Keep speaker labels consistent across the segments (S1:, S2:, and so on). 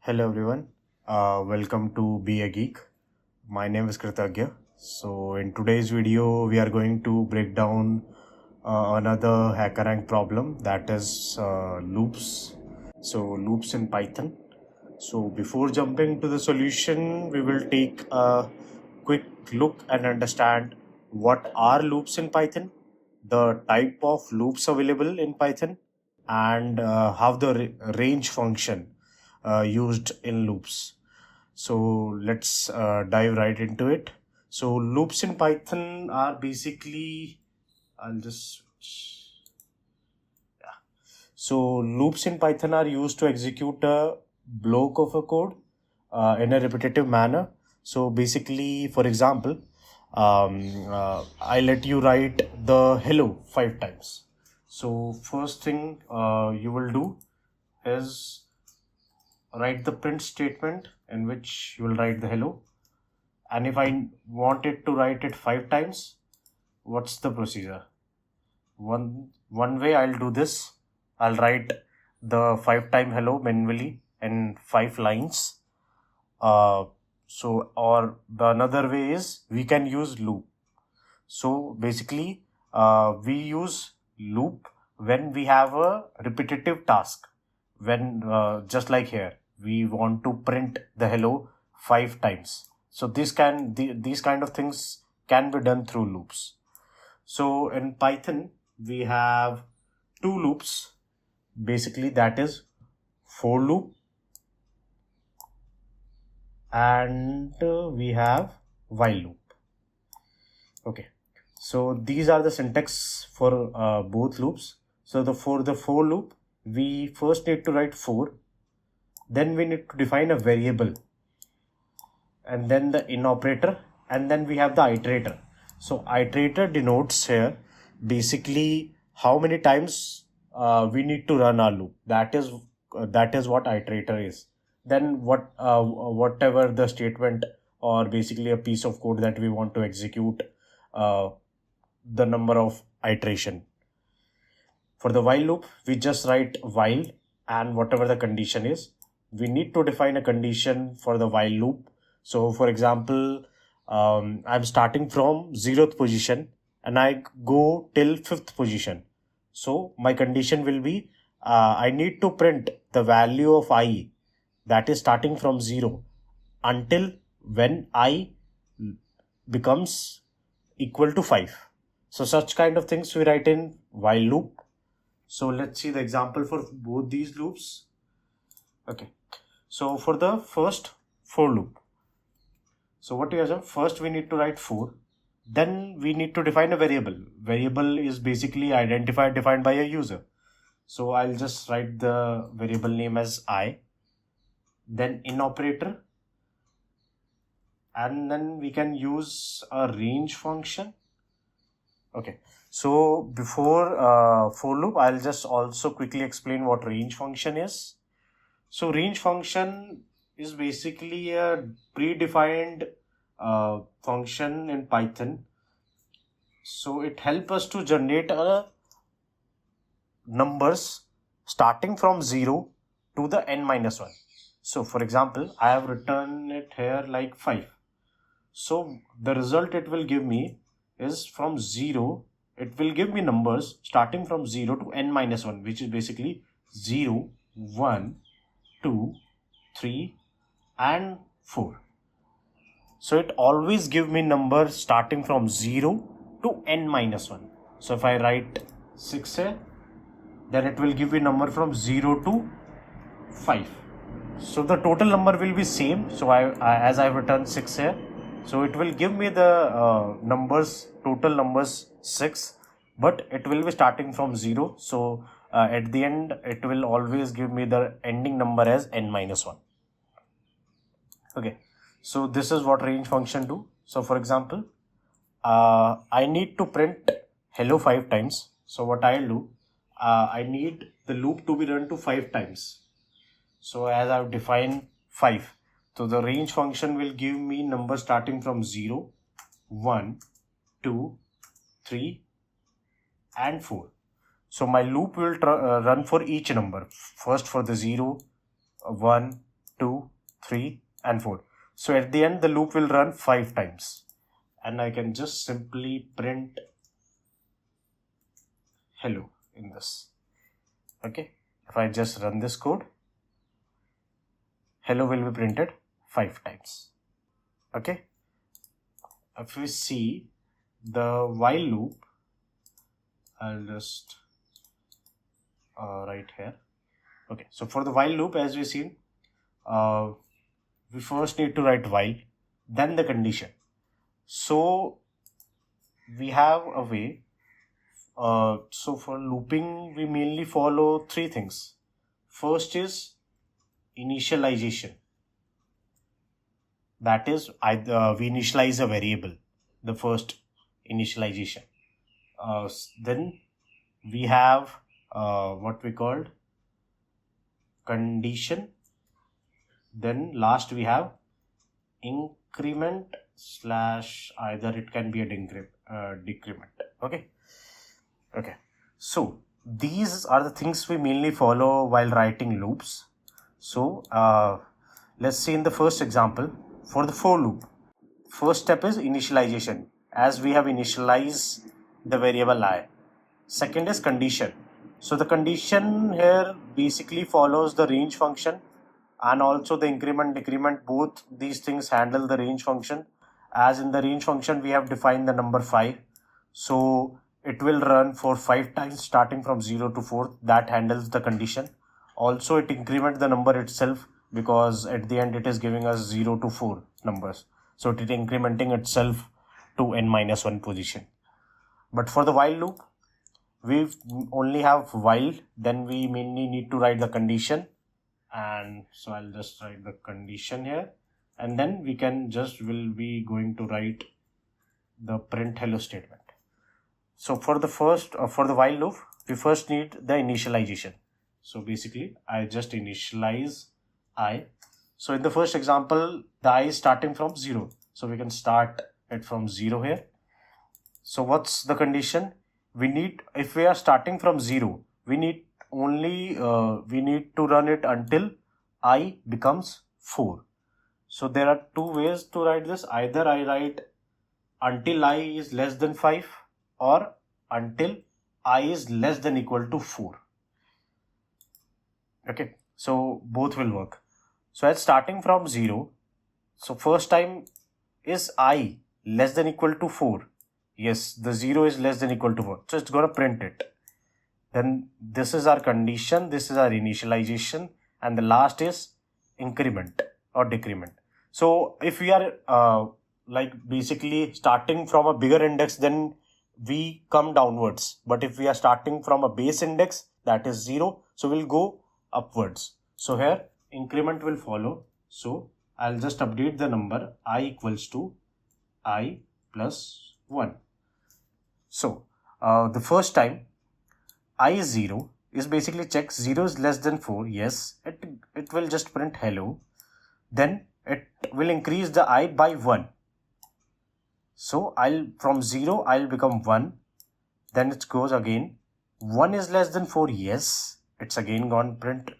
S1: Hello everyone, welcome to Be a Geek. My name is Kritagya. So in today's video, we are going to break down another HackerRank problem, that is loops. So loops in Python. So before jumping to the solution, we will take a quick look and understand what are loops in Python, the type of loops available in Python, and how the range function used in loops. So let's dive right into it. So loops in Python are basically, I'll just switch. Yeah. So loops in Python are used to execute a block of a code in a repetitive manner. So basically, for example, I let you write the hello 5 times. So first thing you will do is write the print statement in which you will write the hello. And if I want it to write it 5 times, what's the procedure? One way I'll do this. I'll write the 5 time hello manually in 5 lines. Or the another way is we can use loop. So basically, we use loop when we have a repetitive task. When just like here, we want to print the hello 5 times. So these kind of things can be done through loops. So in Python, we have 2 loops. Basically, that is for loop, and we have while loop. Okay, so these are the syntax for both loops. So for the for loop, we first need to write for, then we need to define a variable, and then the in operator, and then we have the iterator. So iterator denotes here basically how many times we need to run our loop. That is what iterator is. Then whatever the statement or basically a piece of code that we want to execute, the number of iteration. For the while loop, we just write while and whatever the condition is. We need to define a condition for the while loop. So for example, I'm starting from 0th position and I go till 5th position. So my condition will be, I need to print the value of I, that is starting from 0 until when I becomes equal to 5. So such kind of things we write in while loop. So let's see the example for both these loops. Okay, so for the first for loop, so what we have, first we need to write for, then we need to define a variable. Variable is basically defined by a user. So I'll just write the variable name as I, then in operator, and then we can use a range function. Okay, so before for loop, I'll just also quickly explain what range function is. So range function is basically a predefined function in Python. So it helps us to generate numbers starting from 0 to the n-1. So for example, I have written it here like 5. So the result it will give me is from 0, it will give me numbers starting from 0 to n-1, which is basically 0, 1, 2, 3 and 4. So it always give me numbers starting from 0 to n-1. So if I write 6 here, then it will give me number from 0 to 5. So the total number will be same. So as I've written 6 here, so it will give me the total numbers 6, but it will be starting from 0. So at the end, it will always give me the ending number as n-1. Okay, so this is what range function do. So for example, I need to print hello 5 times. So what I'll do, I need the loop to be run to 5 times. So as I've defined 5, so the range function will give me numbers starting from 0, 1, 2, 3 and 4. So my loop will run for each number. First for the 0, 1, 2 3 and 4. So at the end the loop will run 5 times, and I can just simply print hello in this. Okay, if I just run this code, hello will be printed 5 times. Okay, if we see the while loop, I'll just write here. Okay, so for the while loop, as we seen, we first need to write while, then the condition. So we have a way. So for looping, we mainly follow 3 things. First is initialization. That is, we initialize a variable, the first initialization. Then we have what we called condition. Then last we have increment slash either it can be a decrement. Okay. So these are the things we mainly follow while writing loops. So let's see in the first example for the for loop. First step is initialization, as we have initialized the variable I. Second is condition. So the condition here basically follows the range function, and also the increment, decrement, both these things handle the range function. As in the range function we have defined the number 5. So it will run for 5 times starting from 0 to 4. That handles the condition. Also it increments the number itself, because at the end it is giving us 0 to 4 numbers. So it is incrementing itself to n-1 position. But for the while loop, we only have while, then we mainly need to write the condition. And so I'll just write the condition here, and then we can will be going to write the print hello statement. So for the for the while loop, we first need the initialization. So basically I just initialize I. So in the first example, the I is starting from 0. So we can start it from 0 here. So what's the condition? We need, if we are starting from 0, we need only, we need to run it until I becomes 4. So there are 2 ways to write this. Either I write until I is less than 5, or until I is less than equal to 4. Okay, so both will work. So it's starting from 0. So first time is I less than equal to 4. Yes, the 0 is less than equal to 4. So it's going to print it. Then this is our condition, this is our initialization, and the last is increment or decrement. So if we are like basically starting from a bigger index, then we come downwards. But if we are starting from a base index, that is 0, so we'll go upwards. So here increment will follow. So I'll just update the number I equals to I plus 1. So the first time I is 0 is basically check 0 is less than 4. Yes, it will just print hello. Then it will increase the I by 1. So from 0 I'll become 1. Then it goes again. 1 is less than 4. Yes, it's again gone print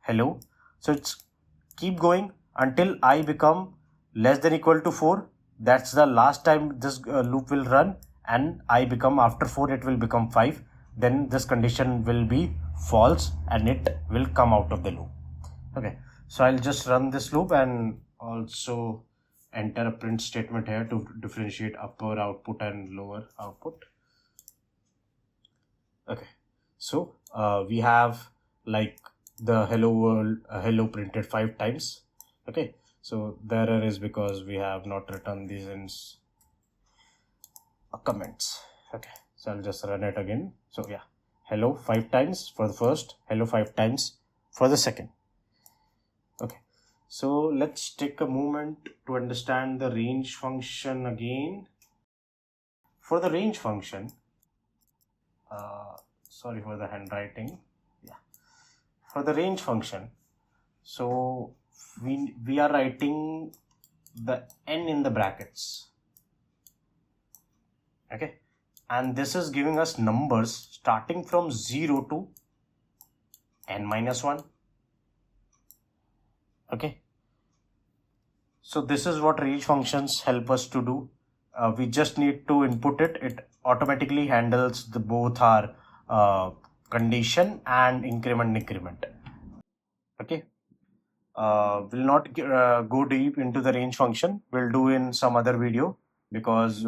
S1: hello. So it's keep going until I become less than equal to 4. That's the last time this loop will run, and I become after 4 it will become 5. Then this condition will be false and it will come out of the loop. Okay, so I'll just run this loop and also enter a print statement here to differentiate upper output and lower output. Okay, so we have like the hello world hello printed 5 times. Okay, so the error is because we have not written these in comments. Okay, so I'll just run it again. So yeah, hello 5 times for the first, hello 5 times for the second. Okay, so let's take a moment to understand the range function again. For the range function, sorry for the handwriting. Yeah, for the range function, so we are writing the n in the brackets. Okay, and this is giving us numbers starting from 0 to n-1. Okay, So this is what range functions help us to do. We just need to input it. It automatically handles the both our condition and increment. Okay. Will not go deep into the range function. We'll do in some other video, because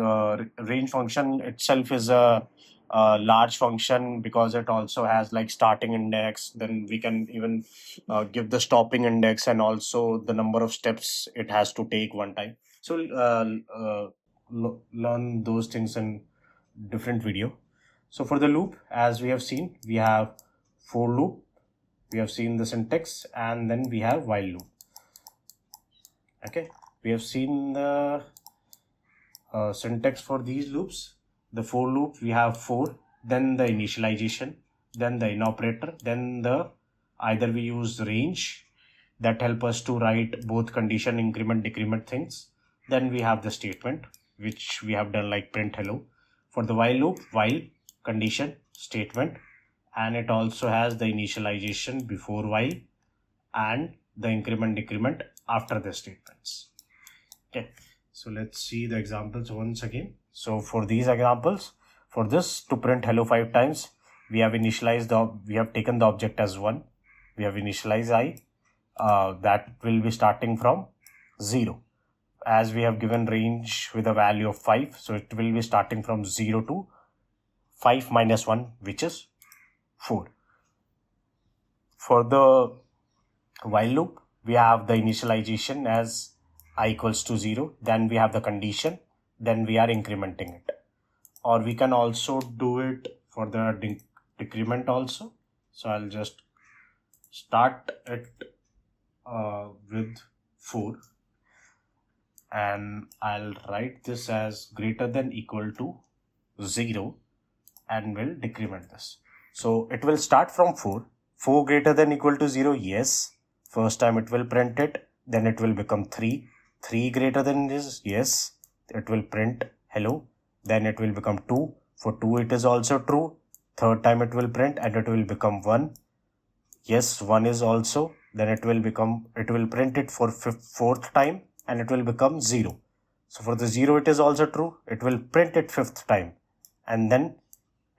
S1: range function itself is a large function, because it also has like starting index. Then we can even give the stopping index, and also the number of steps it has to take one time. So learn those things in different video. So for the loop, as we have seen, we have for loop, we have seen the syntax, and then we have while loop. Okay, we have seen the syntax for these loops. The for loop, we have for, then the initialization, then the in operator, then the either we use range that help us to write both condition, increment, decrement things. Then we have the statement, which we have done like print hello. For the while loop, while, condition, statement, and it also has the initialization before while and the increment, decrement after the statements. Okay, so let's see the examples once again. So for these examples, for this to print hello 5 times, we have initialized we have taken the object as 1. We have initialized I, that will be starting from 0. As we have given range with a value of 5, so it will be starting from 0 to 5 minus 1, which is 4. For the while loop, we have the initialization as I equals to 0, then we have the condition, then we are incrementing it. Or we can also do it for the decrement also. So I'll just start it with 4, and I'll write this as greater than equal to 0, and will decrement this. So it will start from 4. 4 greater than equal to 0, yes. First time it will print it, then it will become 3. 3 greater than this, yes. It will print hello, then it will become 2. For 2 it is also true. Third time it will print and it will become 1. Yes, 1 is also. Then it will print it for fourth time and it will become 0. So for the 0 it is also true. It will print it 5th time and then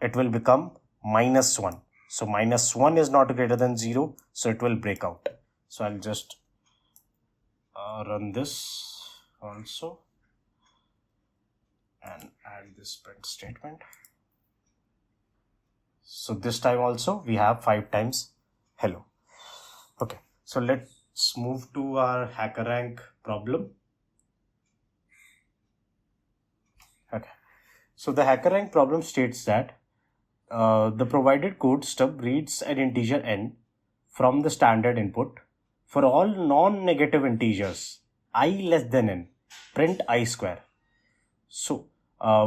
S1: it will become minus 1. So minus 1 is not greater than 0, so it will break out. So I'll just run this also and add this print statement. So this time also we have 5 times hello. Okay, so let's move to our HackerRank problem. Okay, so the HackerRank problem states that the provided code stub reads an integer n from the standard input. For all non-negative integers I less than n, print I square. So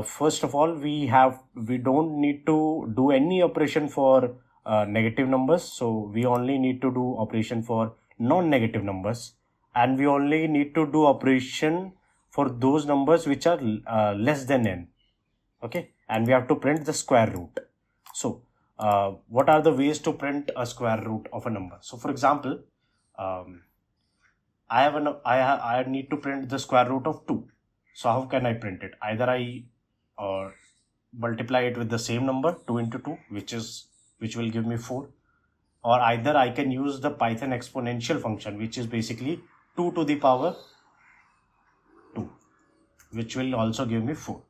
S1: first of all, we don't need to do any operation for negative numbers. So we only need to do operation for non-negative numbers, and we only need to do operation for those numbers which are less than n. Okay, and we have to print the square root. So what are the ways to print a square root of a number? So for example, I need to print the square root of 2. So how can I print it? Either I multiply it with the same number, 2 into 2, which will give me 4, or either I can use the Python exponential function, which is basically 2 to the power 2, which will also give me 4.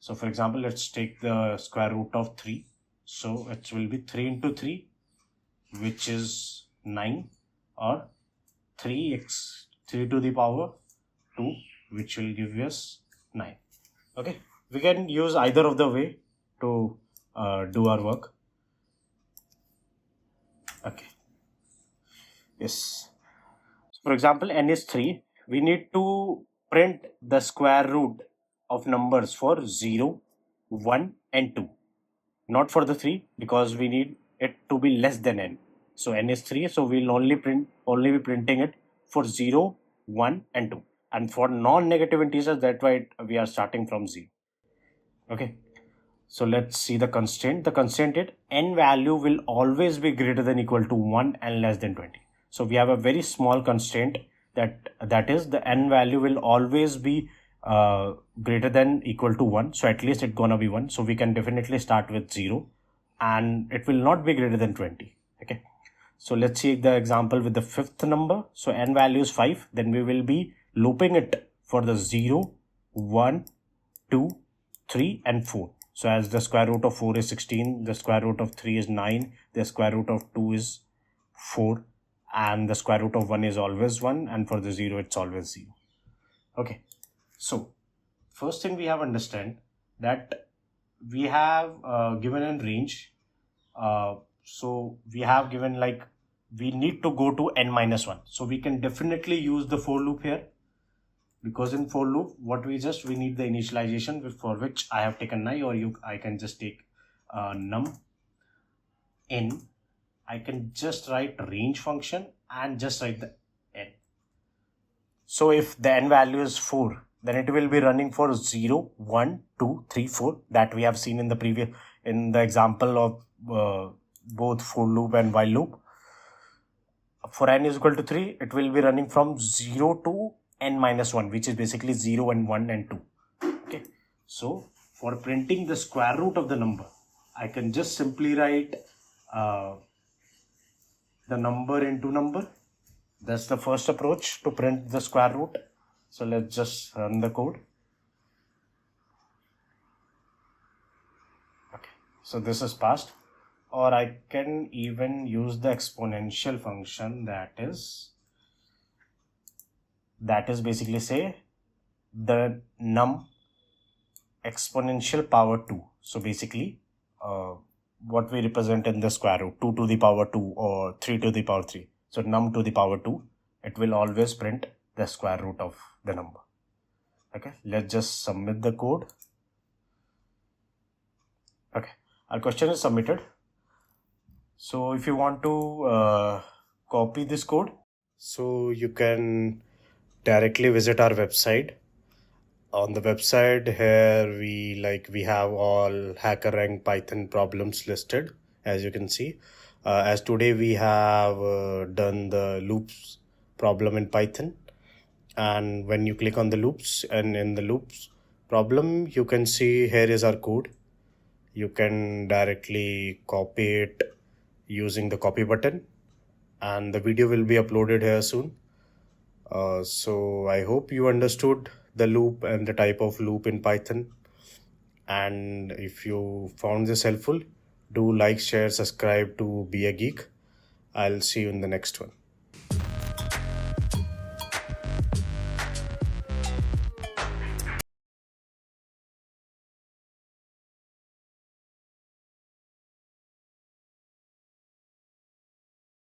S1: So for example, let's take the square root of 3. So it will be 3 into 3, which is 9, or 3 to the power 2, which will give us 9. Okay, we can use either of the way to do our work. Okay, yes. So for example, n is 3. We need to print the square root of numbers for 0, 1 and 2. Not for the 3, because we need it to be less than n. So n is 3, so we'll only be printing it for 0, 1 and 2. And for non-negative integers, that's why we are starting from 0. Okay, so let's see the constraint. The constraint is n value will always be greater than equal to 1 and less than 20. So we have a very small constraint that is the n value will always be greater than equal to 1. So at least it's gonna be 1. So we can definitely start with 0, and it will not be greater than 20. Okay, so let's take the example with the fifth number. So n value is 5. Then we will be looping it for the 0, 1, 2, 3 and 4. So as the square root of 4 is 16, the square root of 3 is 9, the square root of 2 is 4, and the square root of 1 is always 1, and for the 0 it's always 0. Okay, so first thing we have understand that we have given a range. So we have given like we need to go to n minus 1. So we can definitely use the for loop here, because in for loop what we need the initialization, for which I have taken I, or I can just take num n. I can just write range function and just write the n. So if the n value is 4, then it will be running for 0, 1, 2, 3, 4 that we have seen in the example of both for loop and while loop. For n is equal to 3, it will be running from 0 to n minus 1, which is basically 0 and 1 and 2. Okay, so for printing the square root of the number, I can just simply write the number into number. That's the first approach to print the square root. So let's just run the code. Okay, so this is passed. Or I can even use the exponential function, that is basically say the num exponential power 2. So basically what we represent in the square root, 2 to the power 2 or 3 to the power 3. So num to the power 2, it will always print the square root of the number. Okay, let's just submit the code. Okay, our question is submitted. So if you want to copy this code, so you can directly visit our website. On the website here we have all HackerRank Python problems listed, as you can see. As today we have done the loops problem in Python, and when you click on the loops, and in the loops problem, you can see here is our code. You can directly copy it using the copy button, and the video will be uploaded here soon. So I hope you understood the loop and the type of loop in Python. And if you found this helpful, do like, share, subscribe to Be a Geek. I'll see you in the next one.